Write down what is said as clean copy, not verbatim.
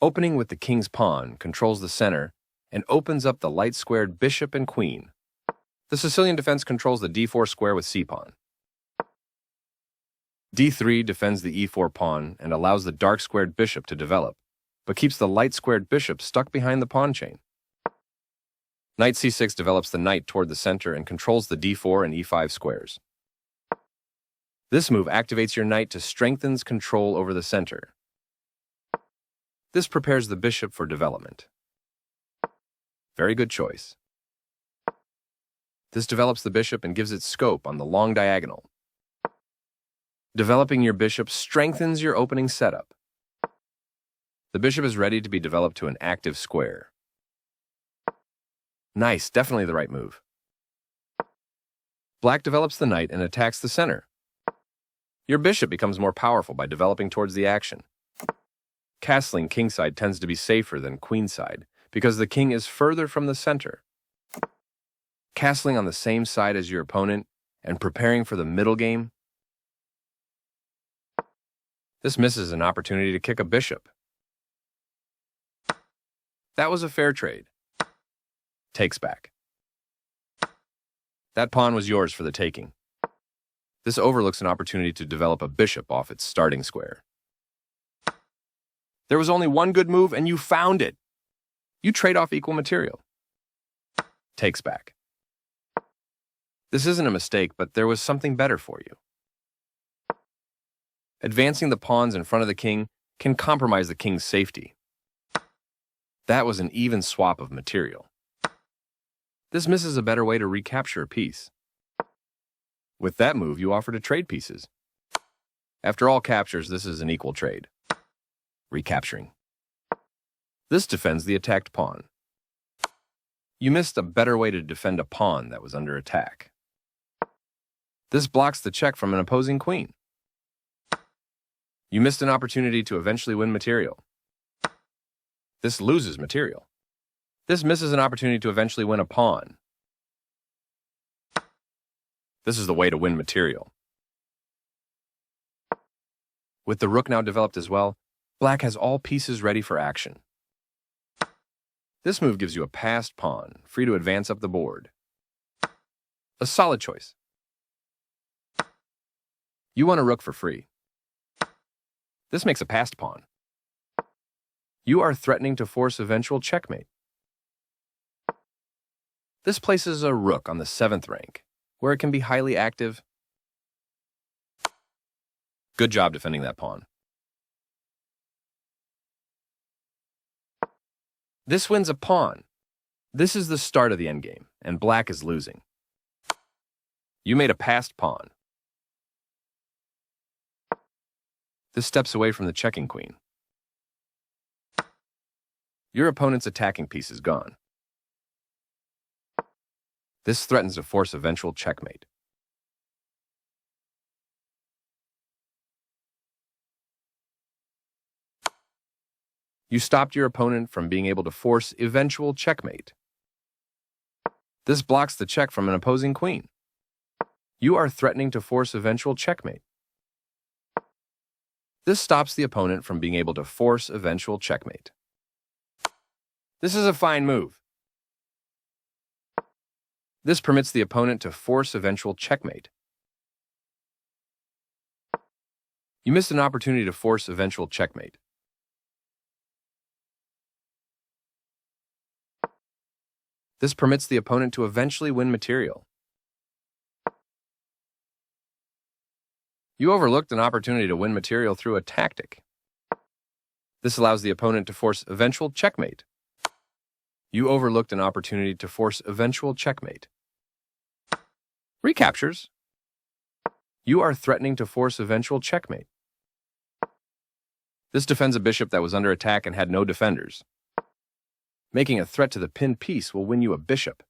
Opening with the king's pawn controls the center and opens up the light-squared bishop and queen. The Sicilian defense controls the d4 square with c-pawn. d3 defends the e4 pawn and allows the dark-squared bishop to develop, but keeps the light-squared bishop stuck behind the pawn chain. Knight c6 develops the knight toward the center and controls the d4 and e5 squares. This move activates your knight to strengthen control over the center. This prepares the bishop for development. Very good choice. This develops the bishop and gives it scope on the long diagonal. Developing your bishop strengthens your opening setup. The bishop is ready to be developed to an active square. Nice, definitely the right move. Black develops the knight and attacks the center. Your bishop becomes more powerful by developing towards the action. Castling kingside tends to be safer than queenside because the king is further from the center. Castling on the same side as your opponent and preparing for the middle game. This misses an opportunity to kick a bishop. That was a fair trade. Takes back. That pawn was yours for the taking. This overlooks an opportunity to develop a bishop off its starting square. There was only one good move, and you found it. You trade off equal material. Takes back. This isn't a mistake, but there was something better for you. Advancing the pawns in front of the king can compromise the king's safety. That was an even swap of material. This misses a better way to recapture a piece. With that move, you offer to trade pieces. After all captures, this is an equal trade. Recapturing. This defends the attacked pawn. You missed a better way to defend a pawn that was under attack. This blocks the check from an opposing queen. You missed an opportunity to eventually win material. This loses material. This misses an opportunity to eventually win a pawn. This is the way to win material. With the rook now developed as well, Black has all pieces ready for action. This move gives you a passed pawn, free to advance up the board. A solid choice. You won a rook for free. This makes a passed pawn. You are threatening to force eventual checkmate. This places a rook on the 7th rank, where it can be highly active. Good job defending that pawn. This wins a pawn. This is the start of the endgame, and Black is losing. You made a passed pawn. This steps away from the checking queen. Your opponent's attacking piece is gone. This threatens to force eventual checkmate. You stopped your opponent from being able to force eventual checkmate. This blocks the check from an opposing queen. You are threatening to force eventual checkmate. This stops the opponent from being able to force eventual checkmate. This is a fine move. This permits the opponent to force eventual checkmate. You missed an opportunity to force eventual checkmate. This permits the opponent to eventually win material. You overlooked an opportunity to win material through a tactic. This allows the opponent to force eventual checkmate. You overlooked an opportunity to force eventual checkmate. Recaptures. You are threatening to force eventual checkmate. This defends a bishop that was under attack and had no defenders. Making a threat to the pinned piece will win you a bishop.